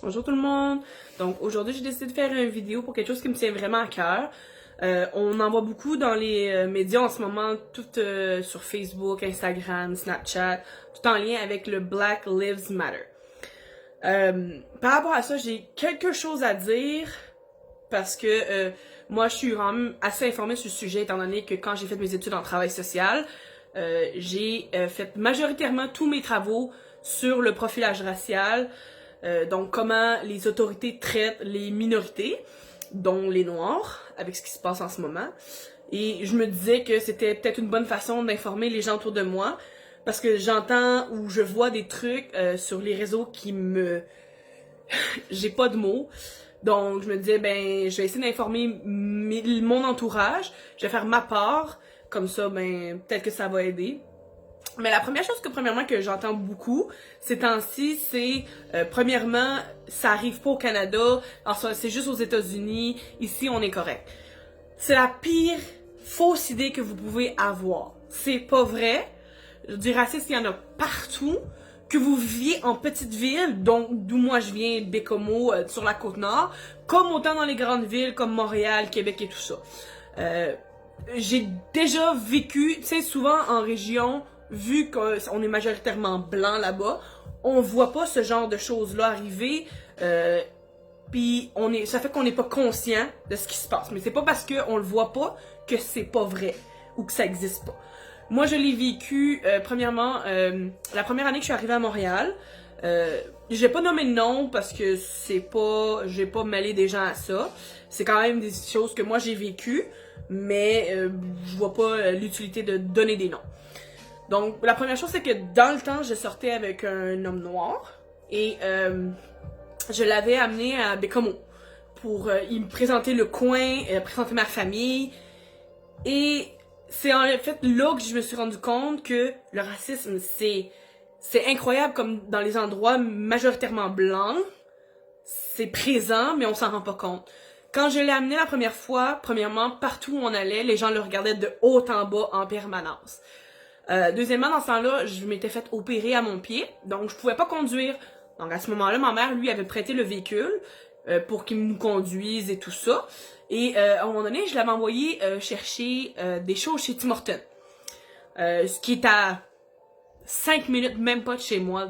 Bonjour tout le monde! Donc aujourd'hui j'ai décidé de faire une vidéo pour quelque chose qui me tient vraiment à cœur. On en voit beaucoup dans les médias en ce moment, tout sur Facebook, Instagram, Snapchat, tout en lien avec le Black Lives Matter. Par rapport à ça, j'ai quelque chose à dire parce que moi je suis quand même assez informée sur le sujet étant donné que quand j'ai fait mes études en travail social, j'ai fait majoritairement tous mes travaux sur le profilage racial. Donc, comment les autorités traitent les minorités, dont les Noirs, avec ce qui se passe en ce moment. Et je me disais que c'était peut-être une bonne façon d'informer les gens autour de moi, parce que j'entends ou je vois des trucs sur les réseaux qui me... J'ai pas de mots. Donc, je me disais, ben, je vais essayer d'informer mon entourage, je vais faire ma part, comme ça, ben, peut-être que ça va aider. Mais la première chose premièrement que j'entends beaucoup ces temps-ci, c'est premièrement, ça arrive pas au Canada, c'est juste aux États-Unis, ici on est correct. C'est la pire fausse idée que vous pouvez avoir. C'est pas vrai. Du racisme, il y en a partout. Que vous viviez en petite ville, donc d'où moi je viens, Bécomo, sur la Côte-Nord, comme autant dans les grandes villes comme Montréal, Québec et tout ça. J'ai déjà vécu, tu sais, souvent en région, vu qu'on est majoritairement blanc là-bas, on voit pas ce genre de choses-là arriver, puis ça fait qu'on n'est pas conscient de ce qui se passe. Mais c'est pas parce qu'on le voit pas que c'est pas vrai ou que ça existe pas. Moi, je l'ai vécu, premièrement, la première année que je suis arrivée à Montréal. Je vais pas nommer de nom parce que je vais pas mêler des gens à ça. C'est quand même des choses que moi j'ai vécues, mais je vois pas l'utilité de donner des noms. Donc, la première chose, c'est que dans le temps, je sortais avec un homme noir et je l'avais amené à Bécomo pour il me présenter le coin, présenter ma famille. Et c'est en fait là que je me suis rendu compte que le racisme, c'est incroyable comme dans les endroits majoritairement blancs, c'est présent, mais on s'en rend pas compte. Quand je l'ai amené la première fois, premièrement, partout où on allait, les gens le regardaient de haut en bas en permanence. Deuxièmement, dans ce temps-là, je m'étais fait opérer à mon pied, donc je pouvais pas conduire. Donc à ce moment-là, ma mère, lui, avait prêté le véhicule pour qu'il nous conduise et tout ça. Et à un moment donné, je l'avais envoyé chercher des choses chez Tim Hortons. Ce qui est à 5 minutes, même pas de chez moi,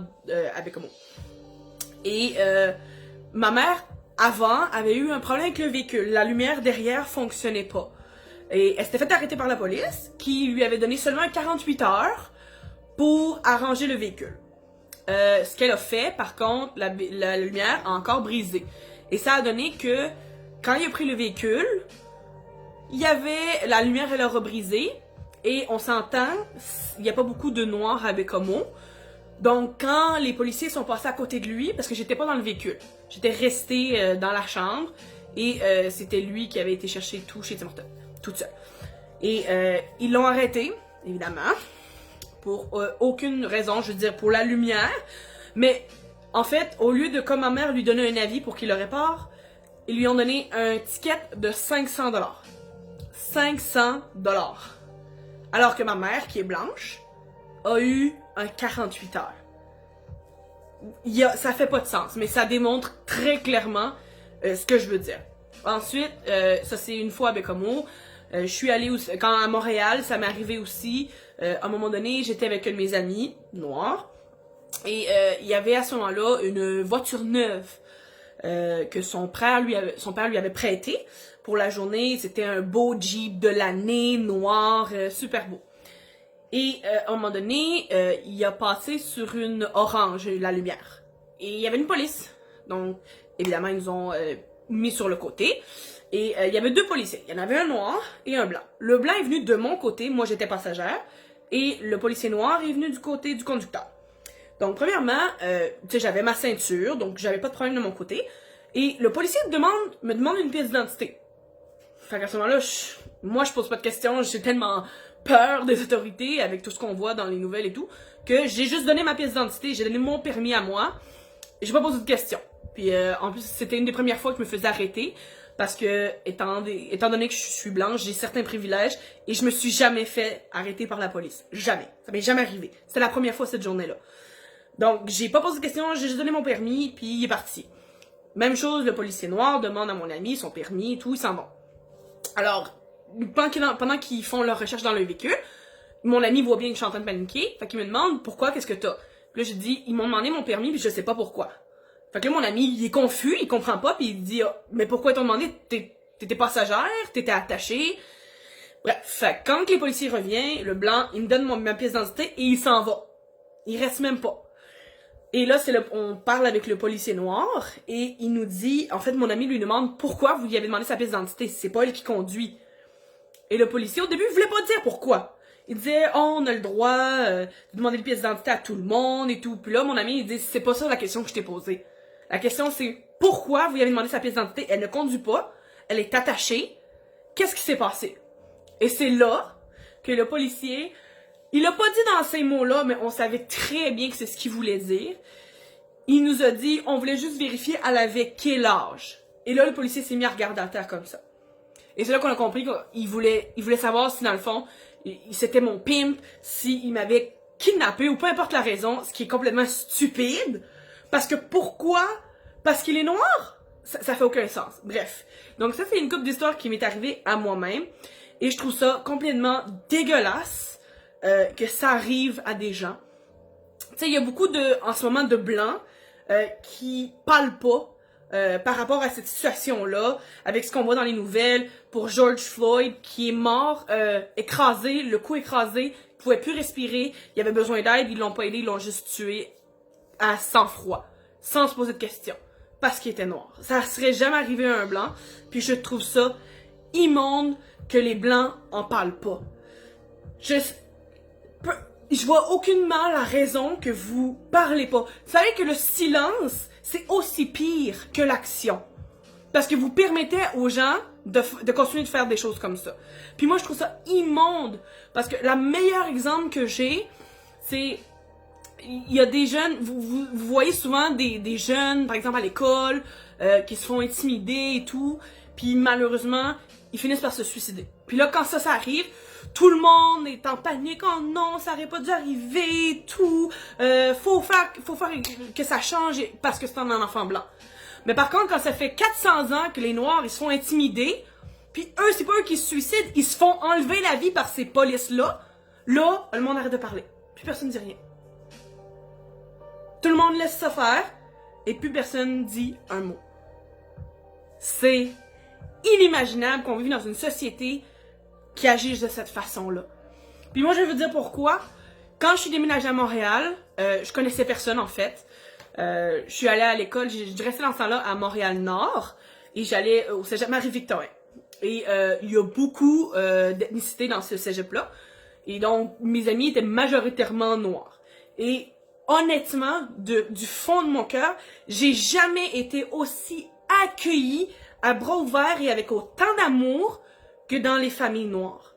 avec moi. Et ma mère, avant, avait eu un problème avec le véhicule. La lumière derrière fonctionnait pas. Et elle s'était fait arrêter par la police, qui lui avait donné seulement 48 heures pour arranger le véhicule. Ce qu'elle a fait, par contre, la lumière a encore brisé. Et ça a donné que, quand il a pris le véhicule, la lumière, elle a rebrisé. Et on s'entend, il n'y a pas beaucoup de noirs à Bécomo. Donc, quand les policiers sont passés à côté de lui, parce que j'étais pas dans le véhicule, j'étais restée dans la chambre, et c'était lui qui avait été chercher tout chez Tim Hortons, toute seule. Et ils l'ont arrêté, évidemment, pour aucune raison, je veux dire, pour la lumière. Mais, en fait, au lieu de, comme ma mère, lui donner un avis pour qu'il le répare, ils lui ont donné un ticket de 500 $. 500 $. Alors que ma mère, qui est blanche, a eu un 48 heures. Ça fait pas de sens, mais ça démontre très clairement ce que je veux dire. Ensuite, ça c'est une fois à Bécomo. Je suis allée aussi, quand à Montréal, ça m'est arrivé aussi. À un moment donné, j'étais avec un de mes amis noirs. Et il y avait à ce moment-là une voiture neuve que son père lui avait prêté pour la journée. C'était un beau Jeep de l'année, noir, super beau. Et à un moment donné, il a passé sur une orange, la lumière. Et il y avait une police. Donc, évidemment, ils nous ont mis sur le côté. Et il y avait deux policiers. Il y en avait un noir et un blanc. Le blanc est venu de mon côté, moi j'étais passagère. Et le policier noir est venu du côté du conducteur. Donc, premièrement, tu sais, j'avais ma ceinture, donc j'avais pas de problème de mon côté. Et le policier me demande une pièce d'identité. Fait qu'à ce moment-là, moi je pose pas de questions, j'ai tellement peur des autorités avec tout ce qu'on voit dans les nouvelles et tout, que j'ai juste donné ma pièce d'identité, j'ai donné mon permis à moi, et j'ai pas posé de questions. Puis en plus, c'était une des premières fois que je me faisais arrêter, parce que étant donné que je suis blanche, j'ai certains privilèges, et je me suis jamais fait arrêter par la police. Jamais. Ça m'est jamais arrivé. C'était la première fois cette journée-là. Donc, j'ai pas posé de questions, j'ai juste donné mon permis, puis il est parti. Même chose, le policier noir demande à mon ami son permis et tout, ils s'en vont. Alors, pendant qu'ils font leur recherche dans le véhicule, mon ami voit bien que je suis en train de paniquer, fait qu'il me demande pourquoi, qu'est-ce que t'as. Puis là, je dis, ils m'ont demandé mon permis, puis je sais pas pourquoi. Fait que là, mon ami, il est confus, il comprend pas, puis il dit, mais pourquoi ils t'ont demandé, t'étais passagère, t'étais attachée. Bref, fait que quand les policiers reviennent, le blanc, il me donne ma pièce d'identité et il s'en va. Il reste même pas. Et là, on parle avec le policier noir et il nous dit, en fait, mon ami lui demande pourquoi vous lui avez demandé sa pièce d'identité. C'est pas elle qui conduit. Et le policier, au début, il voulait pas dire pourquoi. Il disait, oh, on a le droit de demander une pièce d'identité à tout le monde et tout. Puis là, mon ami, il dit, c'est pas ça la question que je t'ai posée. La question, c'est pourquoi vous lui avez demandé sa pièce d'identité? Elle ne conduit pas, elle est attachée. Qu'est-ce qui s'est passé? Et c'est là que le policier, il l'a pas dit dans ces mots-là, mais on savait très bien que c'est ce qu'il voulait dire. Il nous a dit, on voulait juste vérifier elle avait quel âge. Et là, le policier s'est mis à regarder à terre comme ça. Et c'est là qu'on a compris qu'il voulait savoir si, dans le fond, c'était mon pimp, s'il m'avait kidnappé ou peu importe la raison, ce qui est complètement stupide. Parce que pourquoi? Parce qu'il est noir? Ça fait aucun sens. Bref. Donc ça, c'est une couple d'histoires qui m'est arrivée à moi-même. Et je trouve ça complètement dégueulasse que ça arrive à des gens. Tu sais, il y a beaucoup en ce moment, de blancs qui parlent pas par rapport à cette situation-là, avec ce qu'on voit dans les nouvelles pour George Floyd, qui est mort, écrasé, le cou écrasé, il pouvait plus respirer, il avait besoin d'aide, ils l'ont pas aidé, ils l'ont juste tué à sang-froid, sans se poser de questions, parce qu'il était noir. Ça serait jamais arrivé à un blanc, puis je trouve ça immonde que les blancs en parlent pas. Je vois aucunement la raison que vous parlez pas. Vous savez que le silence, c'est aussi pire que l'action. Parce que vous permettez aux gens de continuer de faire des choses comme ça. Puis moi, je trouve ça immonde. Parce que le meilleur exemple que j'ai, c'est... Il y a des jeunes... Vous voyez souvent des jeunes, par exemple à l'école, qui se font intimider et tout. Puis malheureusement, ils finissent par se suicider. Puis là, quand ça arrive, tout le monde est en panique. Oh non, ça aurait pas dû arriver, tout. Faut faire que ça change parce que c'est un enfant blanc. Mais par contre, quand ça fait 400 ans que les Noirs, ils se font intimider, puis eux, c'est pas eux qui se suicident, ils se font enlever la vie par ces polices-là, là, le monde arrête de parler. Puis personne ne dit rien. Tout le monde laisse ça faire, et plus personne dit un mot. C'est inimaginable qu'on vive dans une société qui agisse de cette façon-là. Puis moi, je vais vous dire pourquoi. Quand je suis déménagée à Montréal, je connaissais personne en fait. Je suis allée à l'école, je restais dans ce temps-là à Montréal-Nord, et j'allais au cégep Marie-Victorin. Et il y a beaucoup d'ethnicité dans ce cégep-là. Et donc, mes amis étaient majoritairement noirs. Et honnêtement, du fond de mon cœur, j'ai jamais été aussi accueillie à bras ouverts et avec autant d'amour que dans les familles noires.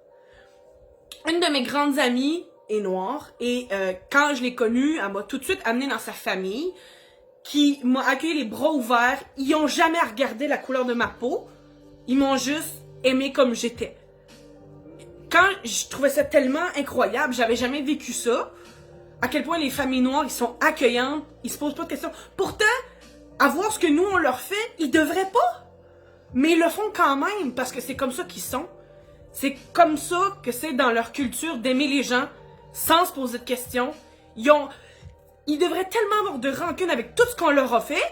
Une de mes grandes amies est noire et quand je l'ai connue, elle m'a tout de suite amenée dans sa famille qui m'a accueilli les bras ouverts. Ils ont jamais regardé la couleur de ma peau. Ils m'ont juste aimée comme j'étais. Quand je trouvais ça tellement incroyable, j'avais jamais vécu ça. À quel point les familles noires, ils sont accueillantes, ils se posent pas de questions. Pourtant, à voir ce que nous, on leur fait, ils devraient pas. Mais ils le font quand même, parce que c'est comme ça qu'ils sont. C'est comme ça que c'est dans leur culture d'aimer les gens, sans se poser de questions. Ils devraient tellement avoir de rancune avec tout ce qu'on leur a fait,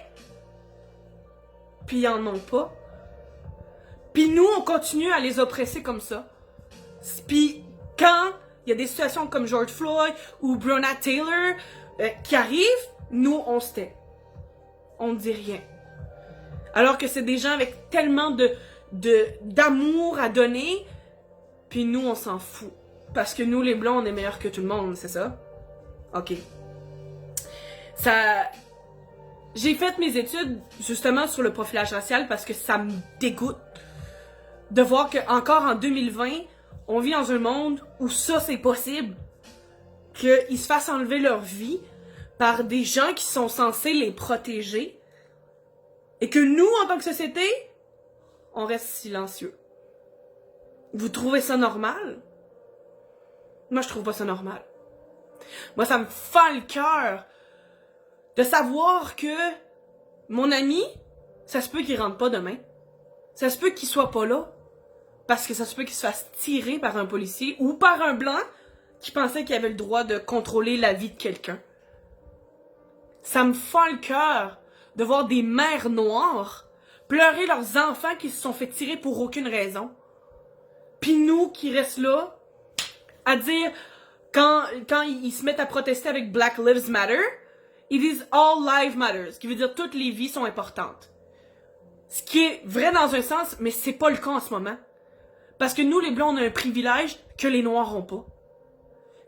puis ils en ont pas. Puis nous, on continue à les oppresser comme ça. Puis quand il y a des situations comme George Floyd ou Breonna Taylor qui arrivent, nous, on se tait. On ne dit rien. Alors que c'est des gens avec tellement d'amour à donner, puis nous, on s'en fout. Parce que nous, les Blancs, on est meilleurs que tout le monde, c'est ça? Ok. J'ai fait mes études, justement, sur le profilage racial parce que ça me dégoûte de voir qu'encore en 2020, on vit dans un monde où ça, c'est possible. Qu'ils se fassent enlever leur vie par des gens qui sont censés les protéger. Et que nous, en tant que société, on reste silencieux. Vous trouvez ça normal? Moi, je trouve pas ça normal. Moi, ça me fend le cœur de savoir que mon ami, ça se peut qu'il rentre pas demain. Ça se peut qu'il soit pas là. Parce que ça se peut qu'il se fasse tirer par un policier ou par un blanc qui pensait qu'il avait le droit de contrôler la vie de quelqu'un. Ça me fend le cœur de voir des mères noires pleurer leurs enfants qui se sont fait tirer pour aucune raison. Puis nous qui restent là à dire, quand ils se mettent à protester avec Black Lives Matter, ils disent All Lives Matter, ce qui veut dire toutes les vies sont importantes. Ce qui est vrai dans un sens, mais c'est pas le cas en ce moment. Parce que nous, les Blancs, on a un privilège que les Noirs ont pas.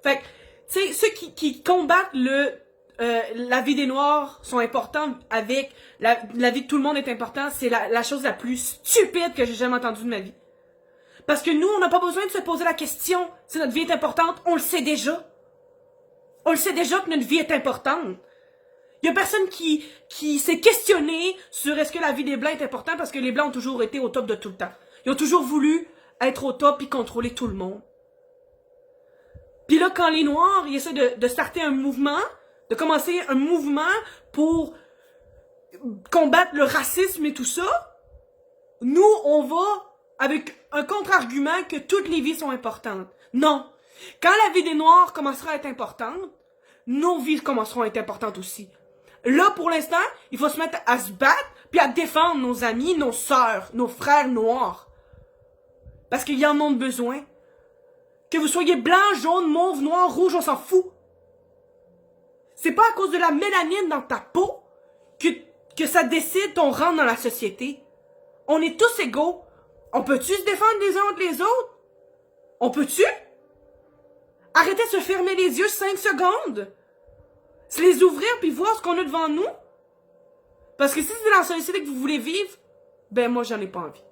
Fait que, tu sais, ceux qui combattent la vie des Noirs sont importants avec la vie de tout le monde est importante, c'est la chose la plus stupide que j'ai jamais entendue de ma vie. Parce que nous, on n'a pas besoin de se poser la question si notre vie est importante, on le sait déjà. On le sait déjà que notre vie est importante. Il y a personne qui s'est questionné sur est-ce que la vie des Blancs est importante parce que les Blancs ont toujours été au top de tout le temps. Ils ont toujours voulu être au top et contrôler tout le monde. Puis là, quand les Noirs, ils essaient de starter un mouvement, de commencer un mouvement pour combattre le racisme et tout ça, nous, on va avec un contre-argument que toutes les vies sont importantes. Non. Quand la vie des Noirs commencera à être importante, nos vies commenceront à être importantes aussi. Là, pour l'instant, il faut se mettre à se battre puis à défendre nos amis, nos sœurs, nos frères noirs. Parce qu'ils en ont besoin. Que vous soyez blanc, jaune, mauve, noir, rouge, on s'en fout. C'est pas à cause de la mélanine dans ta peau que ça décide ton rang dans la société. On est tous égaux. On peut-tu se défendre les uns entre les autres? On peut-tu? Arrêtez de se fermer les yeux 5 secondes. Se les ouvrir puis voir ce qu'on a devant nous. Parce que si c'est dans la société que vous voulez vivre, ben moi j'en ai pas envie.